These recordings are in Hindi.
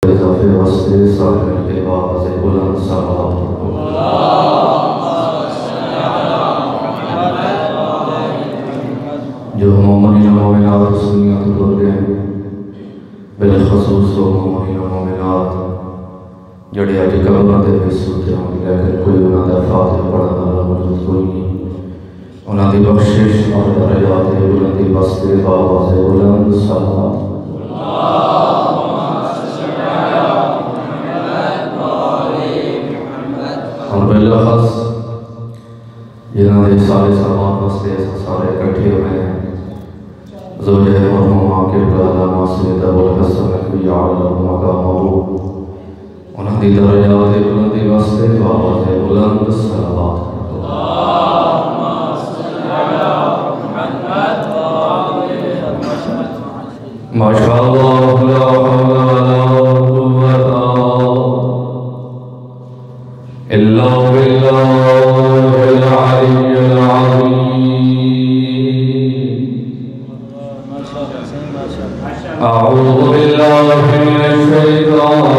इज़ाफ़े वास्ते साहिब के आवाज़ बुलंद सलावत जो मोमिन मोमिनात सुन्नियत बोल गए बिलखसूस मोमिन मोमिनात जड़े अज कब्रों के बेसूते होने लेकिन कोई उन्होंने फातिहा पढ़ने वाला मौजूद कोई नहीं। उन्होंने बख्शिश और दर्जात बुलंदी वास्ते आवाज़ बुलंद सलावत और बिलखस जिन्होंने सारे सामान वास्ते सारे इकट्ठे हुए हैं ज़ोजे मरहूमा के ब्लादा मासूद अबुल हसन नकवी आला मकामहू उन्होंने दर्जात बुलंदी वास्ते आवाज़ बुलंद सलावत माशाअल्लाह ला हौला वला कुव्वता इल्ला बिल्लाहिल अलिय्यिल अज़ीम। अऊज़ु बिल्लाहि मिनश शैतानिर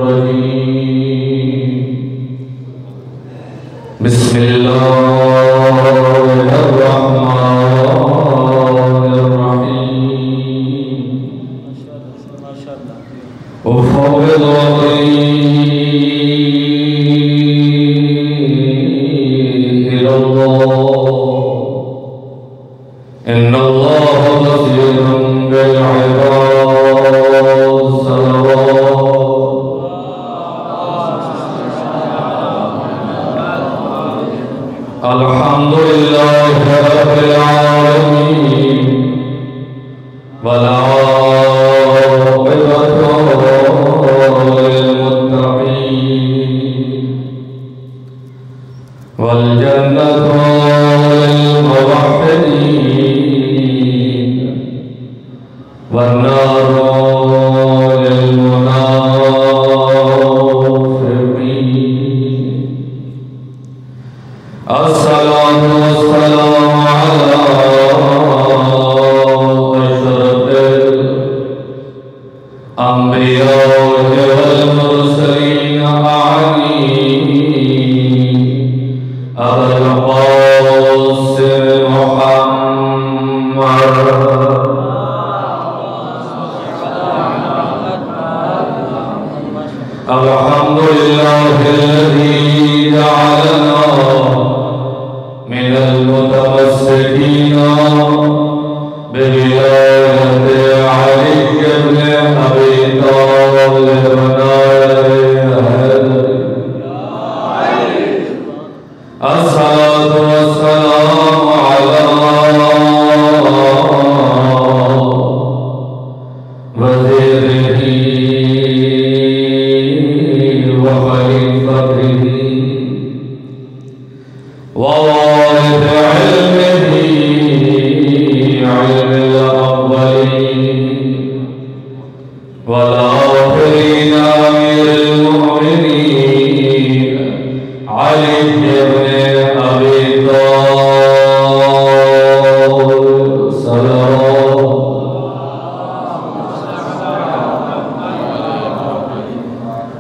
रजीम। बिस्मिल्लाहिर रहमानिर रहीम। उफ़व्विदु अम्री इन्नल्लाह बसीरुम बिल इबाद। अल्हम्दुलिल्लाहि रब्बिल आलमीन वला आक़िबतु लिल मुत्तक़ीन वल जन्नतु लिल मुवह्हिदीन वन नारु लिल मुनाफ़िक़ीन। अस्सलातु वस्सलामु अला अशरफिल अंबिया वल मुरसलीन अबुल क़ासिम मुहम्मद। अल्हम्दुलिल्लाहिल्लज़ी जअलना मिनल मुतमस्सिकीन बिविलायति अली इब्न अबी तालिब अस्सलातु वस्सलामु अला वज़ीरिही व खलीफतिही व वारिस इल्मिही इल्मिल अव्वलीन वल आखिरीन अमीरुल मुमिनीन अली इब्न अबी तालिब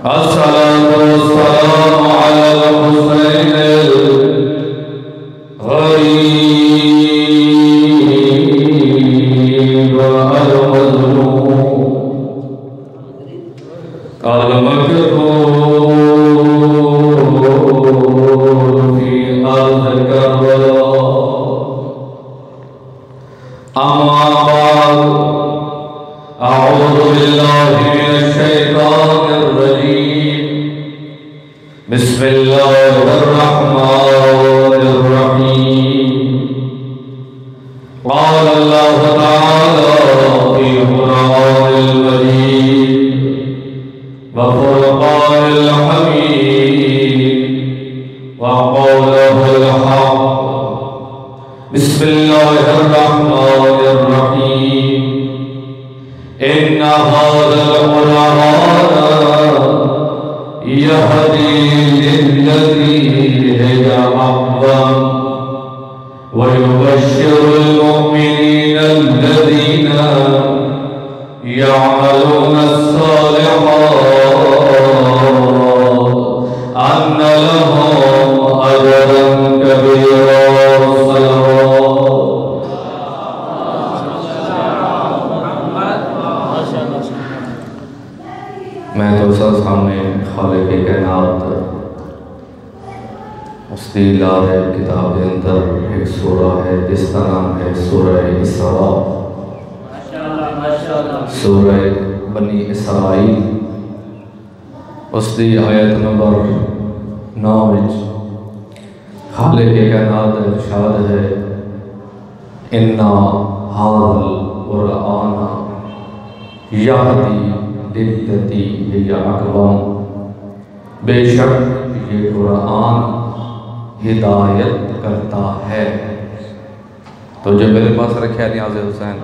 अस्सलातु वस्सलामु अलल हुसैनिल गरीब अल मज़लूम अल मक़तूल फी अर्ज़ करबला। अम्मा बाद अऊज़ु बिल्लाहि मिनश शैतानिर रजीम। बिस्मिल्लाहिर रहमानिर रहीम। क़ाल अल्लाहु तआला फ़ी क़ुरआनिल मजीद व फ़ुरक़ानिल हमीद व क़ौलिहिल हक़। बिस्मिल्लाहिर रहमानिर रहीम। इन्ना हाज़ल क़ुरआन यहदी लिल्लती हिया अक़वम व युबश्शिरुल मुमिनीन यअमलून अस्सालिहात अन्न लहुम अजरन कबीरा। मैं तो सब सामने खालिक कायनात उसकी लाल किताब के अंदर एक सूरा है जिसका नाम है सूरह इसरा, सूरह बनी इसराइल। उसकी आयत नंबर 9 में खालिक कायनात इरशाद है, इन्ना हाज़ल कुरआन यहदी लिल्लती हिया अक़वम, बेशक ये कुरान हिदायत करता है। तो जो मेरे पास रखे नियाज़ हुसैन,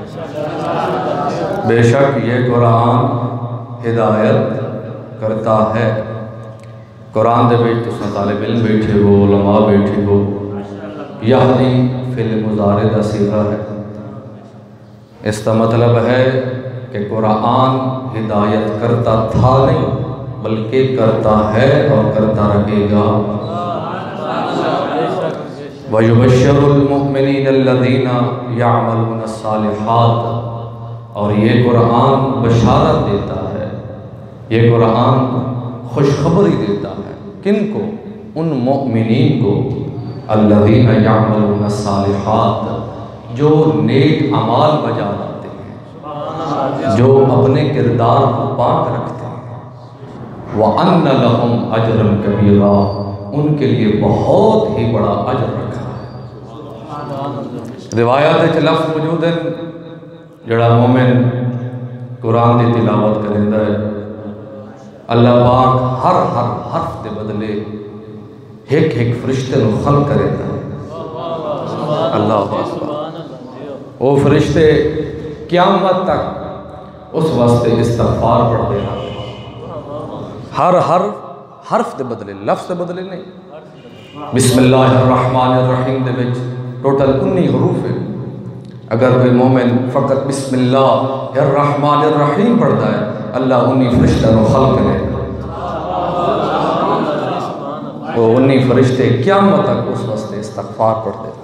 बेशक ये कुरान हिदायत करता है। कुरान दे विच तुसीं तालिब इल्म बैठे हो, उलमा बैठे हो, यहदी फिल मुज़ारे दा सीगा है। इसका मतलब है कि कुरान हिदायत करता था नहीं बल्कि करता है और करता रहेगा। वयुबश्शिरुल मुमिनीन अल्लज़ीना यअमलून अस्सालिहात, और ये कुरान बशारत देता है, ये कुरान खुशखबरी देता है। किनको? उन मुमिनीन को, अल्लज़ीना यअमलून अस्सालिहात, जो नेक अमाल बजा लाते हैं, जो अपने किरदार को पाक रखते हैं। व अन्न लहुम अजरन कबीरा, उनके लिए बहुत ही बड़ा अजर रखा है। रिवायत लफ्ज़ मौजूद है, जड़ा मोमिन कुरान की तिलावत करेंदा है, अल्लाह पाक हर हर हर्फ के बदले एक एक फरिश्ते को खल करेंदा है। अल्लाह पाक वो फरिश्ते क़यामत तक उस वास्ते इस्तग़फ़ार पढ़ते हैं। हर हर हर्फ के बदले, लफ्ज़ के बदले नहीं। बिस्मिल्लाहिर्रहमानिर्रहीम दे विच टोटल 19 हरूफ है। अगर कोई मोमिन फ़कत बिस्मिल्लाहिर्रहमानिर्रहीम पढ़ता है, अल्लाह 19 फरिश्तों को खल करेगा। वो 19 फरिश्ते क़यामत तक उस वास्ते इस्तग़फ़ार पढ़ते हैं।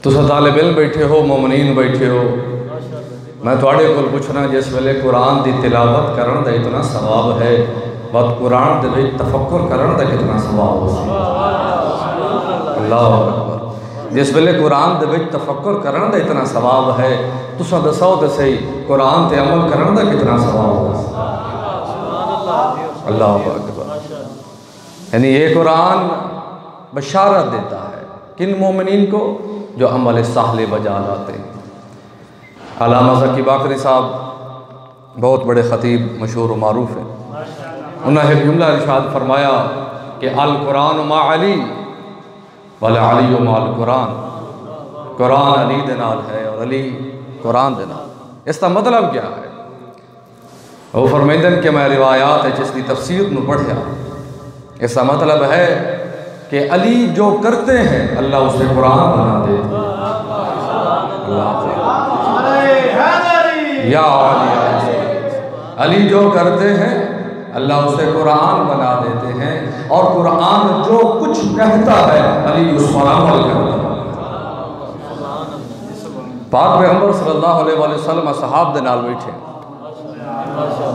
तुसीं तालिब इल्म बैठे हो, मोमिनीन बैठे हो, मैं तुहाडे कोल पुछना, जिस वेले कुरान की तिलावत करने का इतना सवाब है, बस कुरान दे विच तफक्कुर करने का कितना सवाब हो। अल्लाह अकबर। जिस वेले कुरान दे विच तफक्कुर करने का इतना सवाब है, तुसीं दसो तो सही कुरान ते अमल करने का कितना सवाब हो। अल्लाह अकबर। यानी ये कुरान बशारत देता है किन मोमिनीन को? जो अमल साहले बजा लाते हैं। अल्लामा ज़की बाकरी साहब बहुत बड़े ख़तीब मशहूर मारूफ हैं। उन्होंने एक जुमला इरशाद फरमाया कि अल कुरान मा अली वल अली माल कुरान, कुरान अली दे नाल है और अली कुरान दे नाल। इसका मतलब क्या है? वो फरमाइंदन कि मैं रिवायात है जिसकी तफसीर में पढ़िया, इसका मतलब है कि अली जो करते हैं अल्लाह उसे कुरान बना दे। या अली जो करते हैं अल्लाह उसे कुरान बना देते हैं, और कुरान जो कुछ कहता है अली उस पर अमल करता है। पाक पैगंबर सल्लल्लाहु अलैहि वसल्लम असहाब दे नाल बैठे,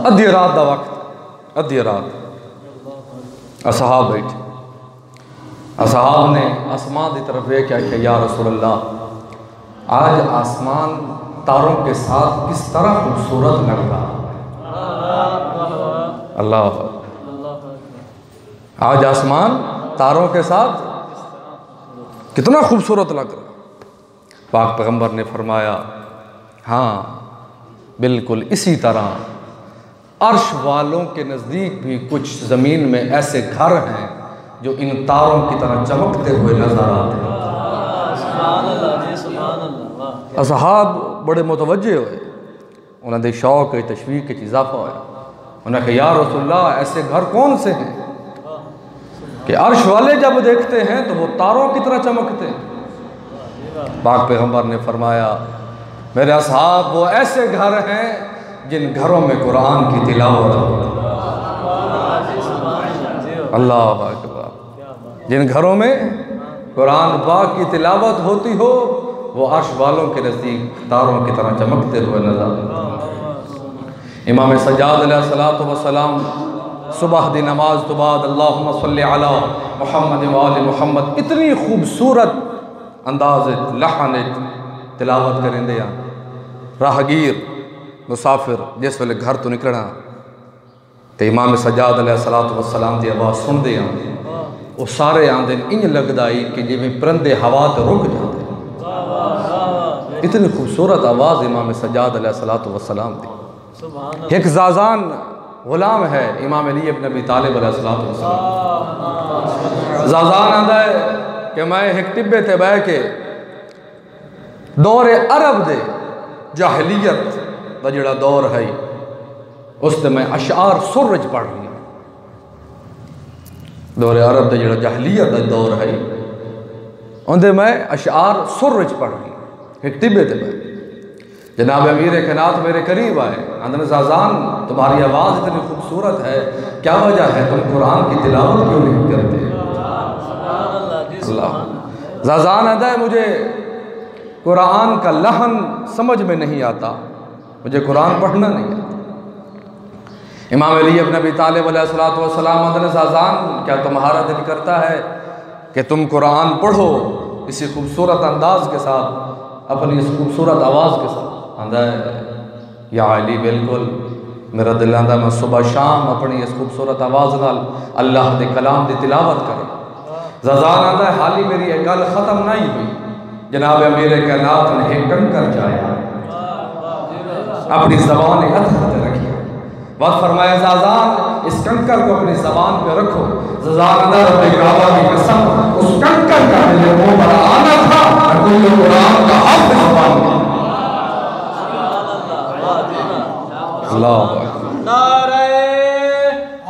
अद्धी रात का वक्त, अद्धी रात असहाब बैठे। असहाब ने आसमान की तरफ देखा कि या रसूल अल्लाह, आज आसमान तारों के साथ किस तरह खूबसूरत लग रहा है। अल्लाह, आज आसमान तारों के साथ कितना खूबसूरत लग रहा। पाक पैगंबर ने फरमाया, हाँ बिल्कुल इसी तरह अर्श वालों के नज़दीक भी कुछ ज़मीन में ऐसे घर हैं जो इन तारों की तरह चमकते हुए नजर आते हैं। असहाब बड़े मुतवज्जे हुए, उन्होंने शौक तशवीक इजाफा होया। उन्होंने कहा या रसूलल्लाह, ऐसे घर कौन से हैं कि अर्श वाले जब देखते हैं तो वो तारों की तरह चमकते हैं। पाक पैगंबर ने फरमाया, मेरे असहाब वो ऐसे घर हैं जिन घरों में कुरान की तिलावत हो। अल्लाह अकबर। जिन घरों में कुरान पाक की तिलावत होती हो वो अर्श वालों के नज़दीक तारों की तरह चमकते हुए नजर। इमाम सज्जाद अलैहिस्सलातु वस्सलाम सुबह दी नमाज तो बाद अल्लाहुम्मा सल्ली अला मुहम्मद व आलि मुहम्मद इतनी खूबसूरत अंदाज लहन तिलावत करेंदे हैं। राहगीर मुसाफिर जिस वेले घर तो निकलना तो इमाम सज्जाद अलैहिस्सलातु वस्सलाम की आवाज़ सुनते हैं वो सारे आंदे इंज लगता ही कि जिवें परिंदे हवा तो रुक जाते। इतनी खूबसूरत आवाज़ इमाम सज्जाद अलैहिस्सलातु वस्सलाम दी। एक ज़ाज़ान गुलाम है इमाम अली इब्न अबी तालिब अलैहिस्सलातु वस्सलाम। ज़ाज़ान आंदा है कि मैं एक टिब्बे ते बह के दौरे अरब दे जाहिलियत का जिहड़ा दौर है उसते मैं अशार सुरज पढ़ रही हूँ। दौरे अरब का जिहड़ा जाहिलियत का दौर है उनके मैं अशार सुरज पढ़ रही हूँ एक टिब्बे ते बह। जनाब अमीर कायनात मेरे करीब आए। अंदर ज़ाज़ान तुम्हारी आवाज़ इतनी खूबसूरत है, क्या वजह है तुम कुरान की तिलावत क्यों नहीं करते? अल्लाह। ज़ाज़ान आता है मुझे कुरान का लहन समझ में नहीं आता, मुझे कुरान पढ़ना नहीं आता। इमाम अली इब्न अबी तालिब अलैहिस्सलातु वस्सलाम अंदर ज़ाज़ान क्या तुम्हारा दिल करता है कि तुम कुरान पढ़ो इसी खूबसूरत अंदाज के साथ, अपनी इस खूबसूरत आवाज़ के साथ? आंदा है या अली बिल्कुल मेरा दिल आंदा मैं सुबह शाम अपनी इस खूबसूरत आवाज़ नाल अल्लाह के कलाम की तिलावत करूँ। ज़ाज़ान आंदा है हाली मेरी एक गल ख़त्म नहीं हुई। जनाब अमीर कायनात ने एक कंकर चाया अपनी ज़बान अथर रखी बात फरमाया ज़ाज़ान इस कंकर को अपनी ज़बान पे रखो। ज़ाज़ान आंदा रब्बे काबा की कसम उस कंकर का मेरे मुंह पर आना था कोई कुरान का हाफ़िज़ बन गया। नारे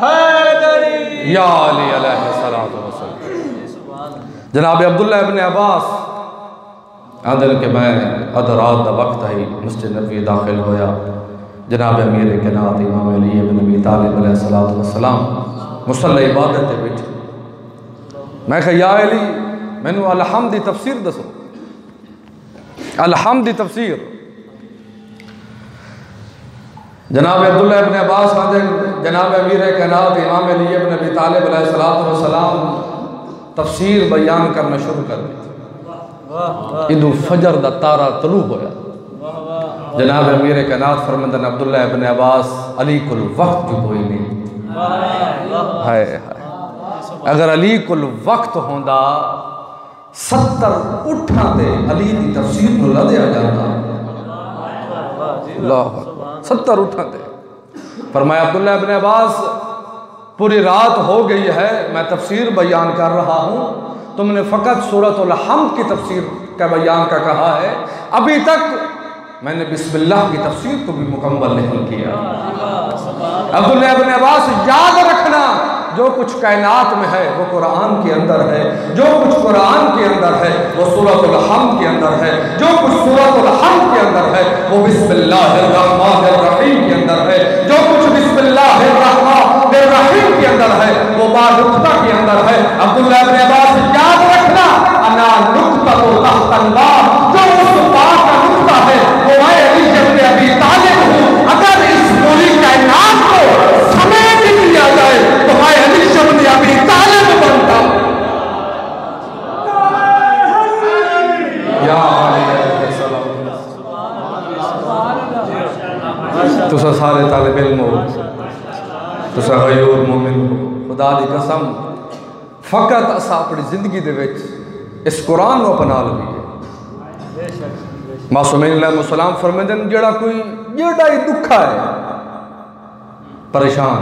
हैदरी या अली अलैहिस्सलातु वस्सलाम। जनाब अब्दुल्लाह इब्न अब्बास आंदर के मैं अदरात दा वक्त है मस्जिद नबवी दाखिल होया। जनाब अमीर कायनात इमाम अली इब्न अबी तालिब अलैहिस्सलातु वस्सलाम मुसल्ला इबादत दे बैठे। मैं कहा या अली मैनू अलहम्द दी तफसीर दसो। अलहम्द दी तफसीर जनाब अब्दुल्लाह इब्न अब्बास आते जनाब अमीर कायनात इमाम अली इब्न अबी तालिब अलैहिस्सलातु वस्सलाम तफसीर बयान करना शुरू कर दी। इदू फजर दा तारा तलू होया। जनाब अमीर कायनात फरमांदे अब्दुल्लाह इब्न अब्बास अली कुल वक्त कोई नहीं है। अगर अली कुल वक्त होंदा 70 उठां ते अली दी तफसीर नूं लदिया जांदा। अल्लाह 70 उठाते। फरमाया अब्दुल्लाह इब्न अब्बास पूरी रात हो गई है मैं तफसीर बयान कर रहा हूँ, तुमने फ़कत सूरतुल हम्द की तफसीर का बयान का कहा है, अभी तक मैंने बिस्मिल्लाह की तफसीर को भी मुकम्मल नहीं किया। अब्दुल्लाह इब्न अब्बास याद रखना जो कुछ कायनात में है वो कुरान के अंदर है, जो कुछ कुरान के अंदर है वो सूरतुल हम्द के अंदर है, जो कुछ सूरतुल हम्द के अंदर है वो बिस्मिल्लाहिर्रहमानिर्रहीम के अंदर है, जो कुछ बिस्मिल्लाहिर्रहमानिर्रहीम के अंदर है वो बानुक्ता के अंदर है। अब्दुल्लाह इब्न अब्बास याद रखना अना नुक्ततु तहतल बाब, जो उस बाब का नुक्ता है वो मैं अली इब्न अबी तालिब हूँ। अगर इस पूरी कायनात को समेट लिया जाए तो मैं अली इब्न अबी तालिब बनता। या तुसा सारे तालिब इल्म हो, तुसा गयूर मोमिन हो। खुदा दी कसम फकत असा अपनी जिंदगी दे विच इस कुरान को अपना लईए। मासूमीन अलैहिस्सलाम फरमाते हैं जेड़ा कोई जेड़ा ही दुखा है परेशान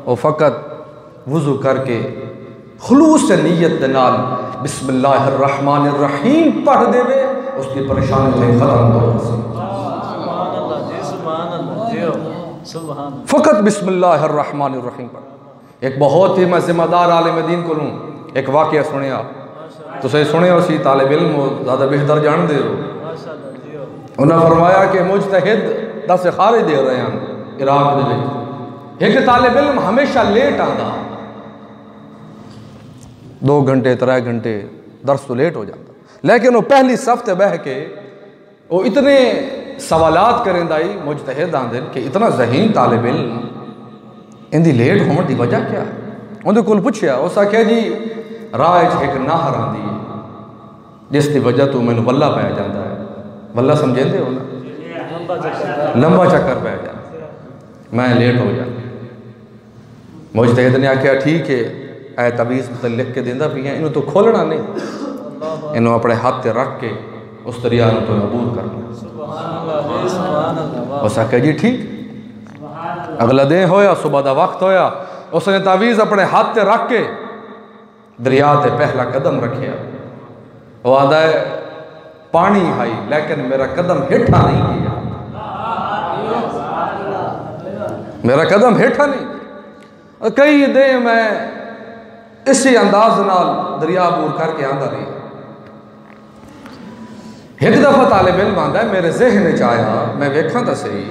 वो फकत वुजू करके खुलूस नीयत दे नाल बिस्मिल्लाहिर्रहमानिर्रहीम पढ़ देवे उसकी परेशानी खत्म हो जाए। फ़कत बिस्मिल्लाहिर्रहमानिर्रहीम पढ़। एक बहुत ही मैं जिम्मेदार आलिम दीन को लूँ एक वाक़या सुनिया तो सही सुने उसी तालिब इल्म ज़्यादा बेहतर जान दे हो। उन्हें फरमाया कि मुजतहिद दा से खारिज दे रहे हैं इराक दे एक तालिब इल्म हमेशा लेट आता, 2 घंटे 3 घंटे दर्स तो लेट हो जाता, लेकिन वो पहली सफ ते बह के वो इतने सवालात करें दाई मुजतहिद आंदे कि इतना ज़हीन तालिब इल्म इंदी लेट होने की वजह क्या है। उन्हें कोल पूछया, उस आख्या जी राह एक नाहर आती है जिसकी वजह तो मैनू वल्ला पै जाता है। वल्ला समझेंदे हो ना, लंबा चक्कर पै जाता, मैं लेट हो जाता। मुजतहिद ने आख्या ठीक है, ऐ तवीज़ तो लिख के देंदा पिया, इन्हों तो खोलना नहीं, इन्हों अपने हाथ से रख के उस दरिया तो अबूर करना। उस आख्या जी ठीक। अगला दिन होया, सुबह का वक्त होया, उसने तावीज़ अपने हाथ से रख के दरिया से पहला कदम रखिया। वो आदा है पानी आई लेकिन मेरा कदम हेठा नहीं किया, मेरा कदम हेठा नहीं। कई दिन मैं इसी अंदाज नाल दरिया अबूर करके आंदा रही। एक दफ़ा तालिब इल्म आंदा है, मेरे ज़हन च आया, मैं वेखा तो सही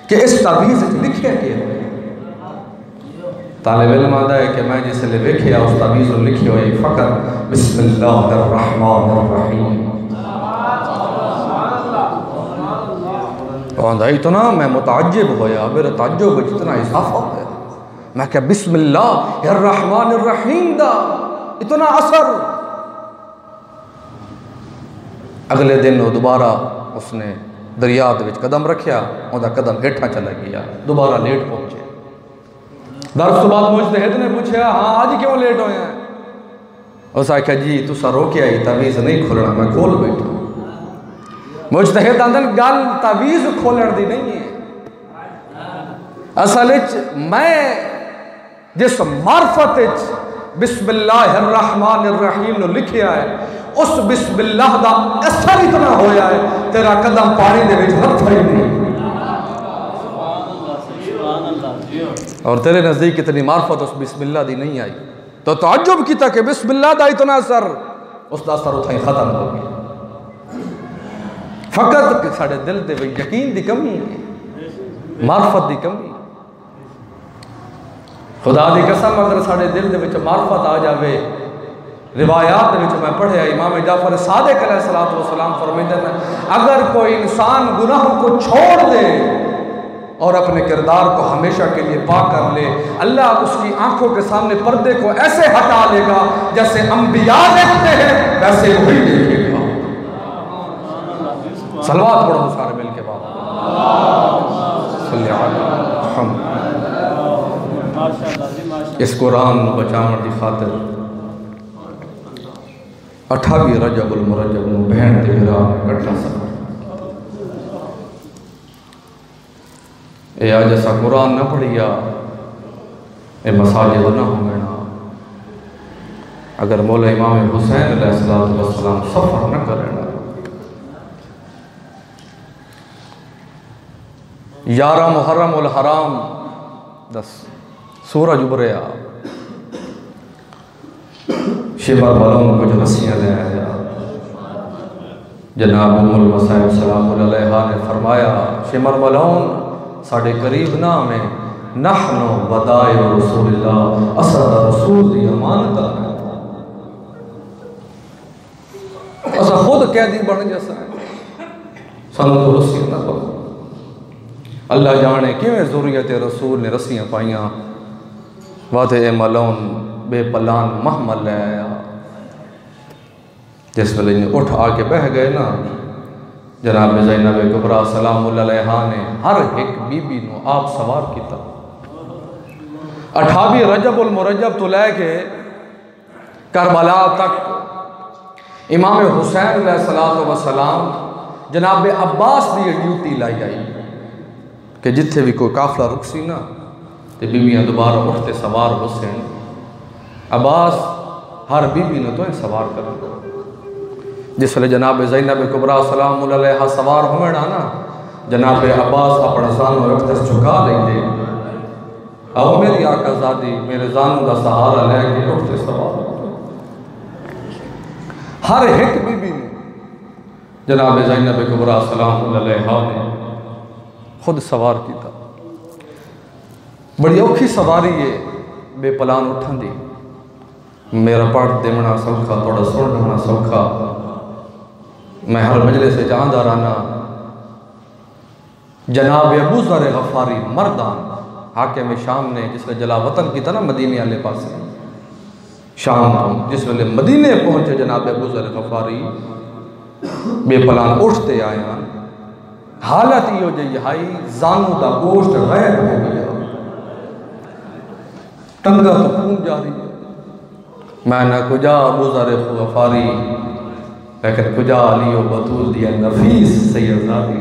कि इस तावीज़ लिखिया कि तालिब इल्म आंदा है कि मैं जिसले वेखिया उस तावीज़ लिखी हुई फ़कत बिस्मिल्लाहिर्रहमानिर्रहीम। आंदा इतना मैं मुताज्जिब होया, मेरे ताज्जुब में इतना इजाफा होया। मैं क्या बिस्मिल्लाहिर्रहमानिर्रहीम दा इतना असर। अगले दिन वो दोबारा उसने दरिया के कदम रखिया, उसका कदम हेठा चला गया, दोबारा लेट पहुंचे। दर्स तो बाद मुजतहिद ने पूछा, हाँ आज क्यों लेट होया? उस आख्या जी तुसा रोके आई, तावीज़ नहीं खोलना, मैं खोल बैठा। मुजतहिद आंदे गल तावीज़ खोलण दी नहीं है, असल मैं जिस मार्फत बिस्मिल्लाहिर्रहमानिर्रहीम नो लिखिया है उस बिस्मिल्लाह दा असर इतना होया है, तेरा कदम पानी दे विच हथ ही नहीं। और तेरे नज़दीक इतनी मार्फत उस बिस्मिल्लाह दी नहीं आई, तो ताज्जुब किया कि बिस्मिल्लाह दा इतना असर, उसका असर उतना खत्म हो गया। फकत साढ़े दिल दे विच यकीन की कमी है, मार्फत की कमी। खुदा की कसम अगर साढ़े दिल दे विच मार्फत आ जाए, रिवायात दे विच मैं पढ़िया इमाम जाफर सादिक अलैहिस्सलातु वस्सलाम फरमाते हैं, अगर कोई इंसान गुनाहों को छोड़ दे और अपने किरदार को हमेशा के लिए पाक कर ले, अल्लाह उसकी आंखों के सामने पर्दे को ऐसे हटा लेगा जैसे अंबिया देखते हैं वैसे वही देखेगा। सलवात पढ़ो सारे मिल के बाद। इस कुरान बचाने की खातिर 28 रजबुल मुरज्जब बहन के भरा इकट्ठा सफर। ये आज ऐसा कुरान न पढ़िया, ये मसाजिद न होना। अगर मौला इमाम हुसैन अलैहिस्सलाम सफर न करना, 11 मुहर्रम उल हराम 10 सूरज उभरिया, शिमर बलों कुछ रस्सियाँ ले आया। जनाब उम्मुल मसाइब सलामुल्लाह अलैहा ने फरमाया, शिमर बलों साढ़े करीब ना में नहनो वदाए रसूलुल्लाह, असद रसूल दी अमानत है, असा खुद कैदी बन जैसा है, सानू तो रस्सियाँ ना पाओ। अल्लाह जाने किवें ज़ुर्रियत रसूल ने रस्सियाँ पाइयां, वाते मलौन बेपलान महमल ले आया। जिस वेले उठ आके बह गए ना, जनाब ज़ैनब कुबरा सलामुल्लाह अलैहा ने हर एक बीबी को आप सवार किया। 28 रजबुल मुरज्जब तो लैके करबला तक इमाम हुसैन अलैहिस्सलातु वस्सलाम जनाब अब्बास की ड्यूटी लाई आई कि जिथे भी कोई काफिला रुकसी ना तो बीबियाँ दोबारा उठते सवार हुसैन। अब्बास हर बीबी ने तो सवार कर। जिसले जनाब ज़ैनब कुबरा सलामुल्लाह अलैहा सवार होना ना, जनाब अब्बास अपना जानू रखते झुका लेंगे, आओ मेरी आकाज़ादी मेरे जानू का सहारा लैके उठते सवार। हर एक बीबी ने जनाब ज़ैनब कुबरा सलाम अलैहा ने खुद सवार किया। बड़ी औखी सवारी है बेपलान उठन दी। मेरा पढ़ देवना सौखा, थोड़ा सुनना सौखा। मैं हर मजले से जानदा रहना जनाब अबू ज़र गफ़ारी मर्दान हाकिम शाम ने जिसने जला वतन की था ना मदीने वाले पास शाम तो जिस वेले मदीने पहुंचे जनाब अबू ज़र गफ़ारी बेपलान उठते आया। हालत यो जी हाई जानू का गोश्त गैर हो गया, टंगा तो खून जारी। मैं न कुजा अबू ज़र गफ़ारी लेकिन कुजा अली बतूल दिया नफीस सैयदादी।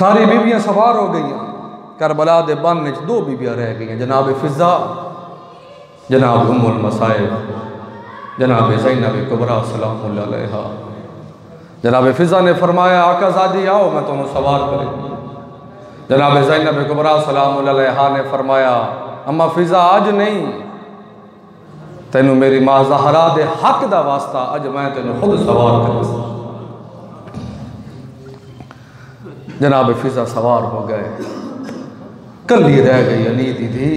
सारी बीबियां सवार हो गई। करबला दे बन में 2 बीबियां रह गई, जनाब फ़िज़ा, जनाब उम्मुल मसाइब, जनाब ज़ैनब कुबरा सलामुल्लाह अलैहा। जनाब फ़िज़ा ने फरमाया आकाज़ादी आओ मैं तुम्हें सवार करें। जनाब ज़ैनब कुबरा सलामुल्लाह अलैहा ने फरमाया अम्मा फ़िज़ा आज नहीं, तेनू मेरी माँ ज़हरा दे हक दा वास्ता अज मैं तेनू खुद सवार कर। जनाब फ़िज़ा सवार हो गए। कली रह गई अली दीदी।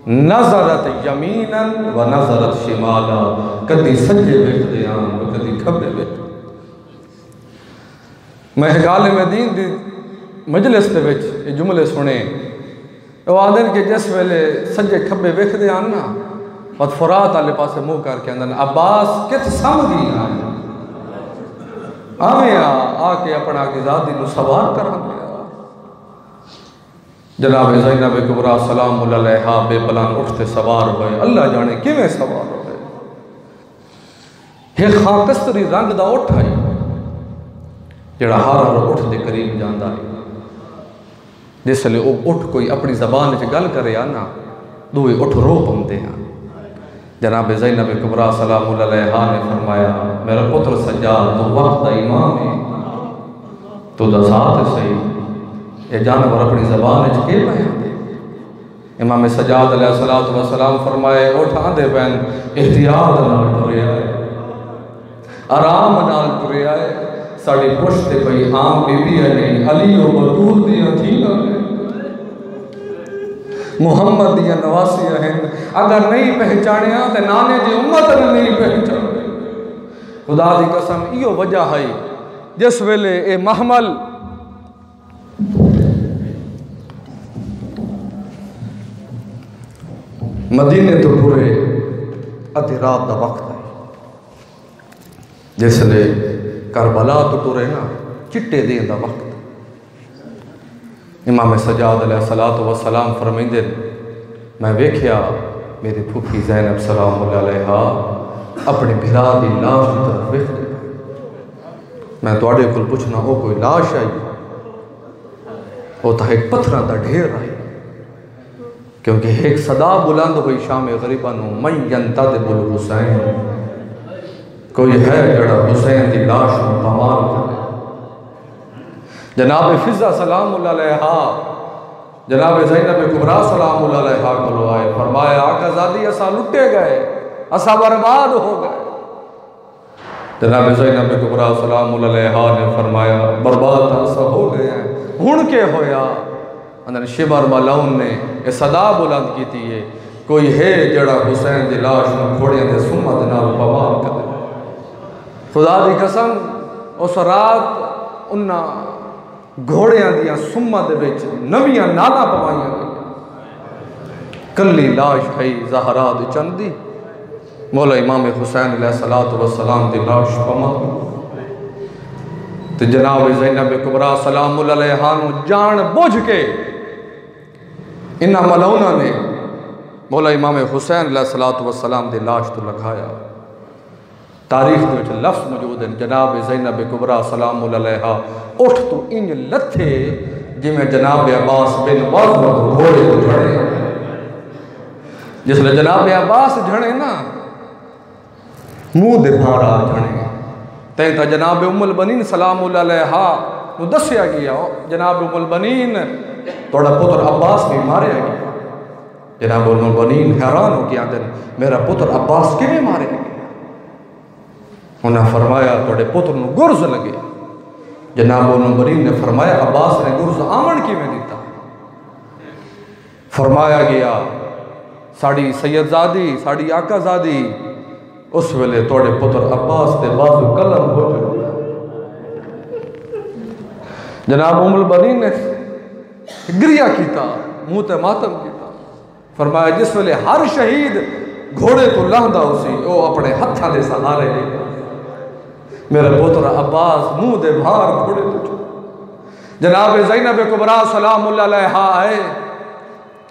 नज़रत यमीनन व नज़रत शिमाला, कदी सज्जे वेखदे आन कदी खब्बे वेखदे। मैं गाले में दीन दी मजलिस दे विच ये जुमले सुने। वो आदन के जिस वेले सज्जे खब्बे वेखदे आन ना और फुरात वाले पासे मुँह करके आंदन अब्बास कित समझी आवे आके अपना आज़ादी को सवार करा। जनाब ज़ैनब कुबरा सलामुल्लाह अलैहा बेपलान उठते सवार हुए। अल्लाह जाने किवें सवार हो गए। एक खाकस्तरी रंग दा उठ आई जड़ा हर उठ के करीब जाता है। जिसले वो उठ कोई अपनी जबान च गल करे ना दूए उठ रो पाते हैं। जनाब ज़ैनब कुबरा सलामुल्लाह अलैहा ने फरमाया मेरा पुत्र सज्जाद तो वक्त का इमाम है, तो दसात सही ये जानवर अपनी जबान च के पाए। इमाम सज्जाद अलैहिस्सलातु वस्सलाम फरमाए उठ आंदे पैन एहतियात नाल टुरिया है, आराम नाल टुरिया है। साड़ी पुश्त पई आम बीबी है नहीं, अली और बतूल दियां थीं मुहम्मद दियां नवासियां हैं। अगर नहीं पहचानिया तो नाने की उम्मत ने नहीं पहचाने। खुदा की कसम इो वजह है जिस वेले ए महमल मदीने तो पूरे अधी रात का वक्त है। जिसले करबला तो टुरे ना चिट्टे देन का वक्त। इमाम सज्जाद अलैहिस्सलातु वस्सलाम फरमाइंदे मैं वेख्या मेरी फूफी ज़ैनब सलामुल्लाह अलैहा अपने भिरा की लाश की तरफ वेखदे। मैं तुहाडे कोल पुछना वो कोई लाश आई? वो तो एक पत्थरों का ढेर आई। क्योंकि एक सदा बुलंद हुई शाम गरीबा मैं यंतज़िबुल हुसैन, कोई है जड़ा हुसैन की लाश को कमाल करे। जनाब फ़िज़ा सलामुल्लाह अलैहा जनाब ज़ैनब कुबरा सलामुल्लाह अलैहा को आए फरमाया आकाज़ादी असा लुटे गए, असा बर्बाद हो गए। जनाब ज़ैनब कुबरा सलामुल्लाह अलैहा ने फरमाया बर्बाद असा हो गए हैं हुण के होया। अंदर शिमर मलाउन ने यह सदा बुलंद की थी है कोई है जड़ा हुसैन की लाश में घोड़ियां के सुमत नाल पवार करे। खुदा की कसम उस रात उन्ना घोड़ियां दियां सुमत विच नवियां नाला पवाइया गई। कली लाश है ज़हरा दी चंदी मौला इमाम हुसैन अलैहिस्सलातु वस्सलाम दी लाश पमा। तो जनाब ज़ैनब कुबरा सलामुल्लाह अलैहा जान बुझ के इन्हां मलौना ने मौला इमाम हुसैन अलैहिस्सलातु वस्सलाम दी लाश तो लगाया। तारीख के लफ्ज़ मौजूद हैं जनाब ज़ैनब कुबरा सलामुल्लाह अलैहा उठ तो इंज लथे जिमें जनाब अब्बास बिन वाज़ घोड़े को झड़े। जिसले जनाब अब्बास झड़े ना मुँह दे भारा झड़े तैं तो जनाब उम्मुल बनीन सलामुल्लाह अलैहा को दस्या गया जनाब उम्मुल बनीन थोड़ा पुत्र अब्बास भी मारे गया। जनाब उम्मुल बनीन हैरान हो गया मेरा पुत्र अब्बास किवें मारे गया। उन्हें फरमाया थोड़े पुत्र नूं गुरज लगे। जनाब नंबरीन ने फरमाया अब्बास ने गुरज आमन किवें दिता? फरमाया गया साड़ी सैयदजादी साड़ी आकाजादी उस वेले थोड़े पुत्र अब्बास के बाजू कलम हो चुके। जनाब उम्मुल बनीन ने गिरिया किया, मुंह ते मातम किया। फरमाया जिस वेले हर शहीद घोड़े तो लहंदा उसी वो अपने हत्थां दे सहारे लेगा। मेरा पुत्र अब्बास मुंह दे भार घोड़े तो। जनाब ज़ैनब कुबरा सलामुल्लाह अलैहा आए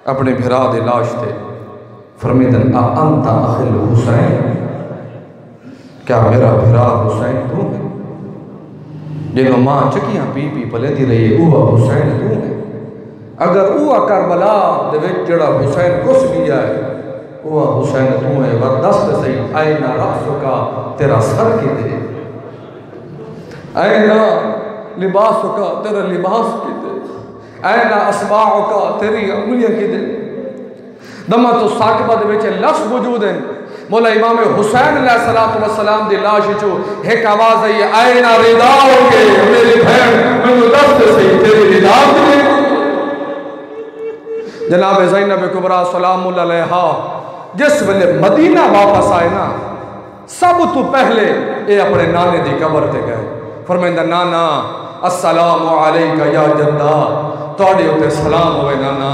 अपने भिरा दे लाश थे। फरमीदन अंता अखिल हुसैन, क्या मेरा भिरा हुसैन तू है? जिन्हों मां चकियां पी पी पलेंदी रही है वह हुसैन तू है। अगर वह करबला दे विच जिहड़ा हुसैन घुस गया है वह हुसैन तू है। वर दस सही आईना रासुका, तेरा सर किधर? आईना लिबासुका, तेरा लिबास किधर? आईना अस्बाउका, तेरी उंगलियां किधर? दमा तो साकिबा दे विच लफ्ज़ मौजूद हैं। मौला इमाम हुसैन अलैहिस्सलातु वस्सलाम दी लाश चो एक आवाज आई, आईना रिदाओके, मेरी बहन मैनू दस सही तेरी रिदा किधर? जनाब ज़ैनब कुबरा सलामुल्लाह अलैहा जिस वेले मदीना वापस आए ना, सब तो पहले ये अपने नाने की कबर ते गए। फरमाइंदा नाना अस्सलामु अलैका या जद्दा, तुहाडे उत्ते सलाम होवे नाना।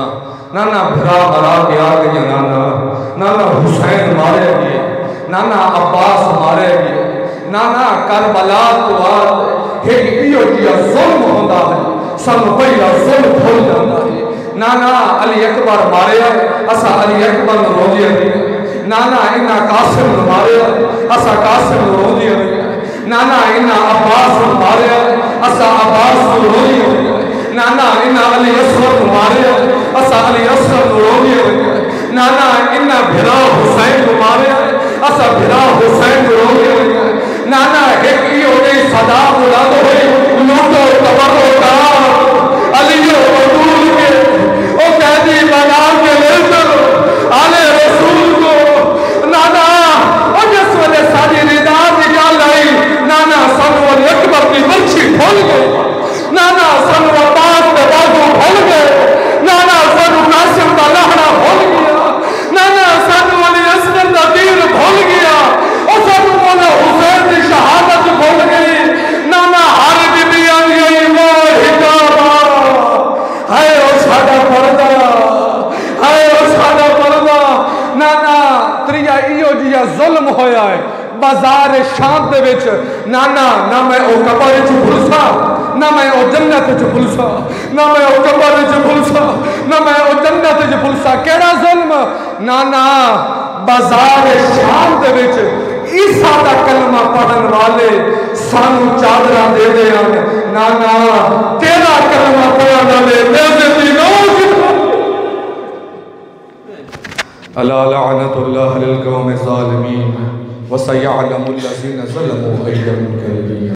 नाना भिरा मरा के आ गई, नाना नाना हुसैन मारे गए, नाना अब्बास मारे गए, नाना करबला तो बाद एक इहो जिहा जुल्म होंदा है सानू पहला जुल्म भूल जाता है। नाना अली अकबर मारे असा अली अकबर नूं रोंदी है। नाना इन्ना कासिम नूं मारे असा कासिम नूं रोंदी है। नाना इन्ना अब्बास नूं मारे असा अब्बास नूं रोंदी है। नाना इन्ना अली असगर नूं मारे असा अली असगर नूं रोंदी है। नाना इन्ना भिरा हुसैन नूं मारे असा भिरा हुसैन नूं रोंदी है। नाना एक इहो जी सदा बुलंद होई, लूटो तबरो का अलियो बतूल के ओ कैदी बना के ले चलो आले रसूल को। नाना और जिस वेले साडी रिदा की गल आई, नाना सानू अली अकबर की बर्छी भूल गई, नाना सानू अब्बास के बाजू भूल गए, नाना सानू कासिम का लहड़ा भूल गया, नाना सानू अली असगर का तीर भूल गया, और सानू मौला हुसैन की शहादत भूल गई। नाना हर बीबी आई गई वो हिजाबा, हाय ओ साडा पर्दा, हाय ओ साडा पर्दा। नाना त्रिया इहो जिहा जुल्म होया है बाजार शाम दे विच। नाना ना मैं ओ कबर च भुलसा, ना मैं ओ जन्नत च भुलसा, ना मैं ओ कबर च भुलसा, ना मैं ओ जन्नत च भुलसा। केड़ा जुल्म? नाना बाजार शाम दे विच ईसा दा कलमा पढ़न वाले सानू चादरा दे दे। नाना तेरा कलमा पढ़न वाले बेइज्जती अला लअनतुल्लाह लिल कौमि ज़ालिमीन व सयअलमुल लज़ीना ज़लमू अय्युल मुनक़लिबीन।